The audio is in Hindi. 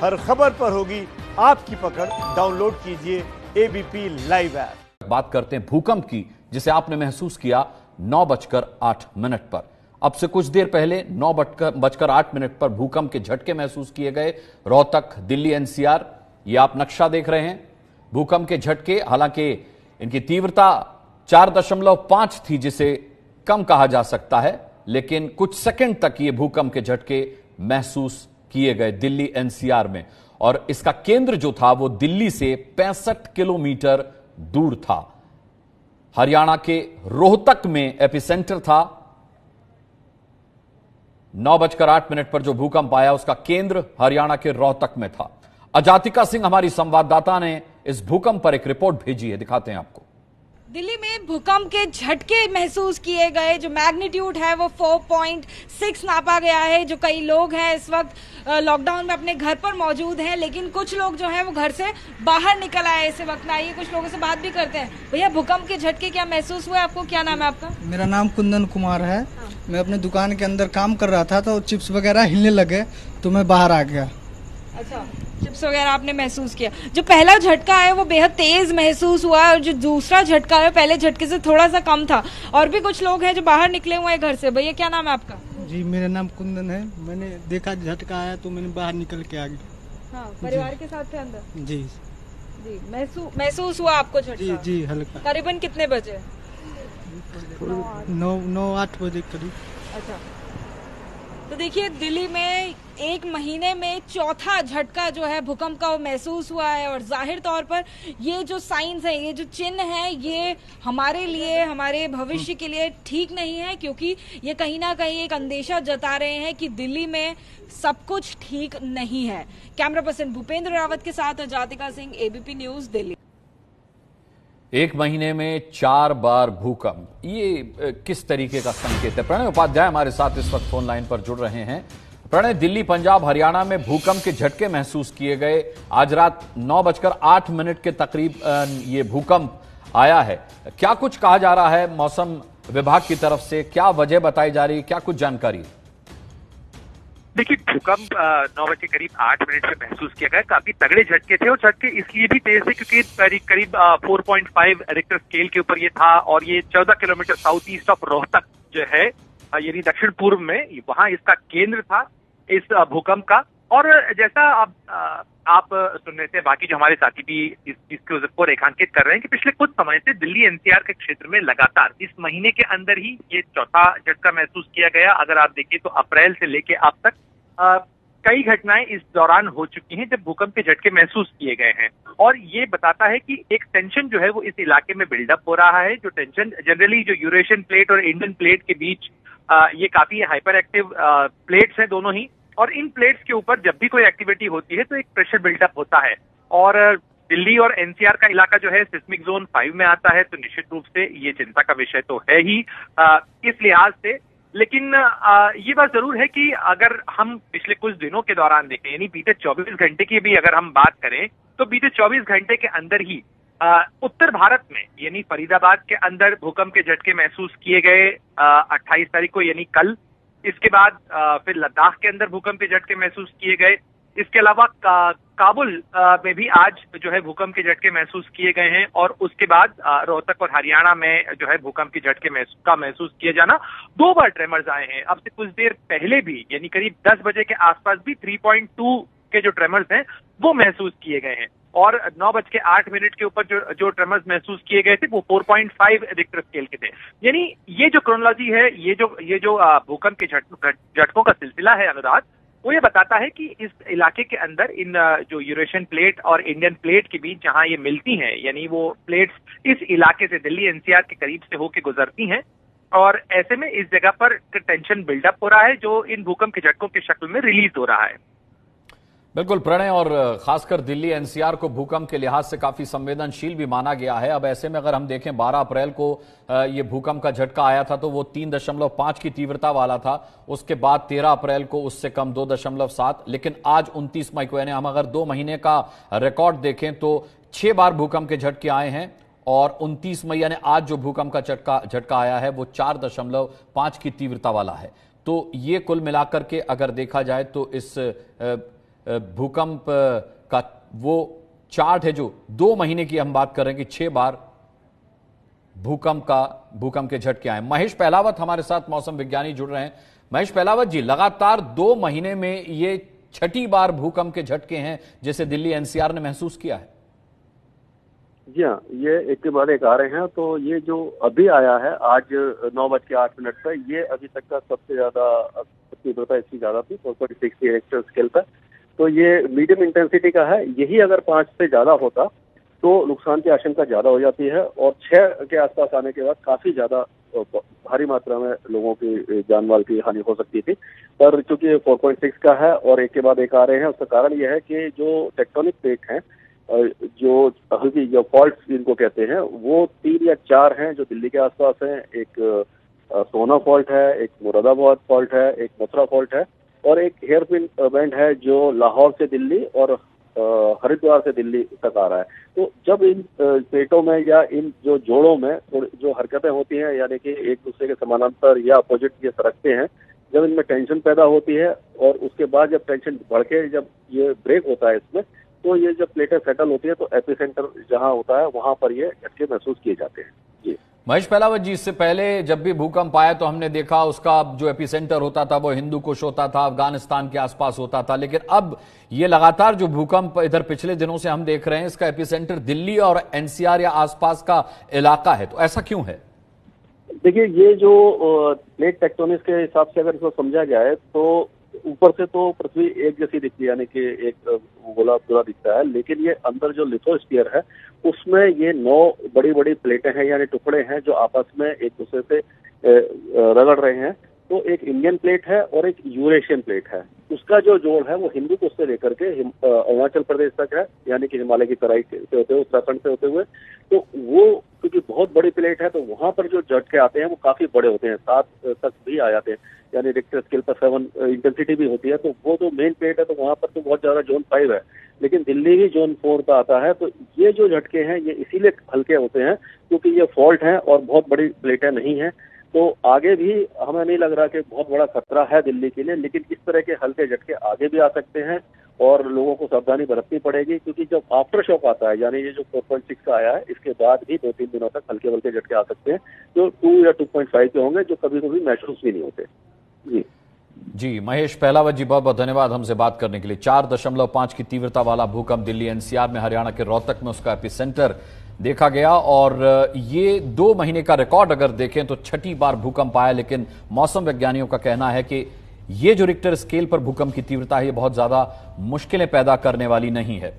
हर खबर पर होगी आपकी पकड़। डाउनलोड कीजिए एबीपी लाइव ऐप। बात करते हैं भूकंप की, जिसे आपने महसूस किया 9:08 पर। अब से कुछ देर पहले 9:08 पर भूकंप के झटके महसूस किए गए रोहतक, दिल्ली, एनसीआर। ये आप नक्शा देख रहे हैं भूकंप के झटके। हालांकि इनकी तीव्रता 4.5 थी, जिसे कम कहा जा सकता है, लेकिन कुछ सेकंड तक ये भूकंप के झटके महसूस किए गए दिल्ली एनसीआर में। और इसका केंद्र जो था वो दिल्ली से 65 किलोमीटर दूर था। हरियाणा के रोहतक में एपिसेंटर था। 9:08 पर जो भूकंप आया उसका केंद्र हरियाणा के रोहतक में था। अजातिका सिंह हमारी संवाददाता ने इस भूकंप पर एक रिपोर्ट भेजी है, दिखाते हैं आपको। दिल्ली में भूकंप के झटके महसूस किए गए। जो मैग्नीट्यूड है वो 4.6 नापा गया है। जो कई लोग हैं इस वक्त लॉकडाउन में अपने घर पर मौजूद हैं, लेकिन कुछ लोग जो हैं वो घर से बाहर निकल आए इस वक्त में। आइए कुछ लोगों से बात भी करते हैं। भैया, भूकंप के झटके क्या महसूस हुए आपको? क्या नाम है आपका? मेरा नाम कुंदन कुमार है। मैं अपने दुकान के अंदर काम कर रहा था तो चिप्स वगैरह हिलने लगे तो मैं बाहर आ गया। अच्छा, चिप्स वगैरह आपने महसूस किया। जो पहला झटका है वो बेहद तेज महसूस हुआ और जो दूसरा झटका है पहले झटके से थोड़ा सा कम था। और भी कुछ लोग हैं जो बाहर निकले हुए हैं घर से। भैया, क्या नाम है आपका? जी, मेरा नाम कुंदन है। मैंने देखा झटका आया तो मैंने बाहर निकल के आ गया। हाँ, परिवार के साथ थे अंदर? जी जी। महसूस हुआ आपको झटका? जी जी, हल्का। करीबन कितने बजे? 9-8 बजे करीब। अच्छा, तो देखिए दिल्ली में एक महीने में चौथा झटका जो है भूकंप का वो महसूस हुआ है। और जाहिर तौर पर ये जो साइंस है, ये जो चिन्ह है, ये हमारे लिए, हमारे भविष्य के लिए ठीक नहीं है, क्योंकि ये कहीं ना कहीं एक अंदेशा जता रहे हैं कि दिल्ली में सब कुछ ठीक नहीं है। कैमरा पर्सन भूपेंद्र रावत के साथ अजातिका सिंह, एबीपी न्यूज, दिल्ली। एक महीने में 4 बार भूकंप, ये किस तरीके का संकेत है? प्रणय उपाध्याय हमारे साथ इस वक्त फोन लाइन पर जुड़ रहे हैं। प्रणय, दिल्ली, पंजाब, हरियाणा में भूकंप के झटके महसूस किए गए। आज रात 9:08 के तकरीब ये भूकंप आया है। क्या कुछ कहा जा रहा है मौसम विभाग की तरफ से? क्या वजह बताई जा रही है? क्या कुछ जानकारी? देखिए, भूकंप 9:08 पे महसूस किया गया। काफी तगड़े झटके थे और झटके इसलिए भी तेज थे क्योंकि करीब 4.5 रिक्टर स्केल के ऊपर ये था। और ये 14 kilometre south east of Rohtak जो है, यानी दक्षिण पूर्व में, वहां इसका केंद्र था इस भूकंप का। और जैसा आप सुन रहे थे, बाकी जो हमारे साथी भी इस चीज को रेखांकित कर रहे हैं कि पिछले कुछ समय से दिल्ली एनसीआर के क्षेत्र में लगातार इस महीने के अंदर ही ये चौथा झटका महसूस किया गया। अगर आप देखिए तो अप्रैल से लेके अब तक कई घटनाएं इस दौरान हो चुकी हैं जब भूकंप के झटके महसूस किए गए हैं। और ये बताता है कि एक टेंशन जो है वो इस इलाके में बिल्डअप हो रहा है। जो टेंशन जनरली जो यूरेशियन प्लेट और इंडियन प्लेट के बीच, ये काफी हाइपर एक्टिव प्लेट्स हैं दोनों ही। और इन प्लेट्स के ऊपर जब भी कोई एक्टिविटी होती है तो एक प्रेशर बिल्डअप होता है। और दिल्ली और एनसीआर का इलाका जो है सिस्मिक जोन 5 में आता है, तो निश्चित रूप से ये चिंता का विषय तो है ही इस लिहाज से। लेकिन ये बात जरूर है कि अगर हम पिछले कुछ दिनों के दौरान देखें, यानी बीते 24 घंटे की भी अगर हम बात करें, तो बीते 24 घंटे के अंदर ही उत्तर भारत में, यानी फरीदाबाद के अंदर भूकंप के झटके महसूस किए गए 28 तारीख को, यानी कल। इसके बाद फिर लद्दाख के अंदर भूकंप के झटके महसूस किए गए। इसके अलावा काबुल में भी आज जो है भूकंप के झटके महसूस किए गए हैं। और उसके बाद रोहतक और हरियाणा में जो है भूकंप के झटके महसूस किए जाना। 2 बार ट्रेमर्स आए हैं। अब से कुछ देर पहले भी, यानी करीब 10 बजे के आसपास भी 3.2 के जो ट्रेमर्स हैं वो महसूस किए गए हैं। और 9:08 के ऊपर जो ट्रेमर्स महसूस किए गए थे वो 4.5 रिक्टर स्केल के थे। यानी ये जो क्रोनोलॉजी है, ये जो भूकंप के झटकों का सिलसिला है अनुराग, वो ये बताता है कि इस इलाके के अंदर इन जो यूरेशियन प्लेट और इंडियन प्लेट के बीच जहां ये मिलती हैं, यानी वो प्लेट्स इस इलाके से दिल्ली एनसीआर के करीब से होके गुजरती हैं। और ऐसे में इस जगह पर टेंशन बिल्डअप हो रहा है जो इन भूकंप के झटकों की शक्ल में रिलीज हो रहा है। बिल्कुल प्रणय, और खासकर दिल्ली एनसीआर को भूकंप के लिहाज से काफी संवेदनशील भी माना गया है। अब ऐसे में अगर हम देखें 12 अप्रैल को ये भूकंप का झटका आया था तो वो 3.5 की तीव्रता वाला था। उसके बाद 13 अप्रैल को उससे कम 2.7। लेकिन आज 29 मई को, यानी हम अगर 2 महीने का रिकॉर्ड देखें तो 6 बार भूकंप के झटके आए हैं। और 29 मई यानी आज जो भूकंप का झटका आया है वो 4.5 की तीव्रता वाला है। तो ये कुल मिलाकर के अगर देखा जाए तो इस भूकंप का वो चार्ट है जो 2 महीने की हम बात कर रहे हैं कि 6 बार भूकंप के झटके आए। महेश पहलावत हमारे साथ मौसम विज्ञानी जुड़ रहे हैं। महेश पहलावत जी, लगातार 2 महीने में ये 6ठी बार भूकंप के झटके हैं जिसे दिल्ली एनसीआर ने महसूस किया है। जी हाँ, ये एक के बाद एक आ रहे हैं। तो ये जो अभी आया है आज 9:08 पर, ये अभी तक का सबसे ज्यादा तीव्रता इसकी ज्यादा थी, 4.6 रिक्टर स्केल पर। तो ये मीडियम इंटेंसिटी का है। यही अगर 5 से ज्यादा होता तो नुकसान की आशंका ज्यादा हो जाती है और 6 के आसपास आने के बाद काफी ज्यादा भारी मात्रा में लोगों की जान माल की हानि हो सकती थी। पर चूंकि 4.6 का है और एक के बाद एक आ रहे हैं, उसका कारण यह है कि जो टेक्टोनिक प्लेट हैं, जो हल्की जो फॉल्ट जिनको कहते हैं, वो 3 या 4 हैं जो दिल्ली के आसपास हैं। एक सोना फॉल्ट है, एक मुरादाबाद फॉल्ट है, एक मथुरा फॉल्ट है और एक हेयरपिन बैंड है जो लाहौर से दिल्ली और हरिद्वार से दिल्ली तक आ रहा है। तो जब इन प्लेटों में या इन जो जोड़ों में जो हरकतें होती हैं, यानी कि एक दूसरे के समानांतर या अपोजिट ये सरकते हैं, जब इनमें टेंशन पैदा होती है और उसके बाद जब टेंशन बढ़ के जब ये ब्रेक होता है इसमें, तो ये जब प्लेटें सेटल होती है तो एपिसेंटर जहां होता है वहां पर ये झटके महसूस किए जाते हैं। जी महेश पहलावत जी, इससे पहले जब भी भूकंप आया तो हमने देखा उसका जो एपिसेंटर होता था वो हिंदू कुश होता था, अफगानिस्तान के आसपास होता था, लेकिन अब ये लगातार जो भूकंप इधर पिछले दिनों से हम देख रहे हैं, इसका एपिसेंटर दिल्ली और एनसीआर या आसपास का इलाका है। तो ऐसा क्यों है? देखिए, ये जो प्लेट टेक्टोनिक्स के हिसाब से अगर इसको समझा जाए तो ऊपर से तो पृथ्वी एक जैसी दिखती है, यानी कि एक गोला पूरा दिखता है, लेकिन ये अंदर जो लिथोस्फीयर है उसमें ये 9 बड़ी बड़ी प्लेटें हैं, यानी टुकड़े हैं जो आपस में एक दूसरे से रगड़ रहे हैं। तो एक इंडियन प्लेट है और एक यूरेशियन प्लेट है। उसका जो जोड़ है वो हिंदू कुश से लेकर के अरुणाचल प्रदेश तक है, यानी कि हिमालय की तराई से होते हुए, उत्तराखंड से होते हुए। तो वो क्योंकि बहुत बड़ी प्लेट है तो वहां पर जो झटके आते हैं वो काफी बड़े होते हैं, 7 तक भी आ जाते हैं, यानी रिक्टर स्केल पर 7 इंटेंसिटी भी होती है। तो वो जो मेन प्लेट है तो वहां पर तो बहुत ज्यादा जोन 5 है, लेकिन दिल्ली भी जोन 4 का आता है। तो ये जो झटके हैं ये इसीलिए हल्के होते हैं क्योंकि ये फॉल्ट है और बहुत बड़ी प्लेटें नहीं है। तो आगे भी हमें नहीं लग रहा कि बहुत बड़ा खतरा है दिल्ली के लिए, लेकिन इस तरह के हल्के झटके आगे भी आ सकते हैं और लोगों को सावधानी बरतनी पड़ेगी, क्योंकि जब आफ्टर शॉक आता है, यानी ये जो 4.6 का आया है, इसके बाद भी 2-3 दिनों तक हल्के हल्के झटके आ सकते हैं जो 2 या 2.5 के होंगे, जो कभी कभी महसूस भी नहीं होते। जी महेश पहलावत जी, बहुत बहुत धन्यवाद हमसे बात करने के लिए। 4.5 की तीव्रता वाला भूकंप दिल्ली एनसीआर में, हरियाणा के रोहतक में उसका एपिसेंटर देखा गया और ये 2 महीने का रिकॉर्ड अगर देखें तो 6ठी बार भूकंप आया। लेकिन मौसम वैज्ञानिकों का कहना है कि ये जो रिक्टर स्केल पर भूकंप की तीव्रता है ये बहुत ज्यादा मुश्किलें पैदा करने वाली नहीं है।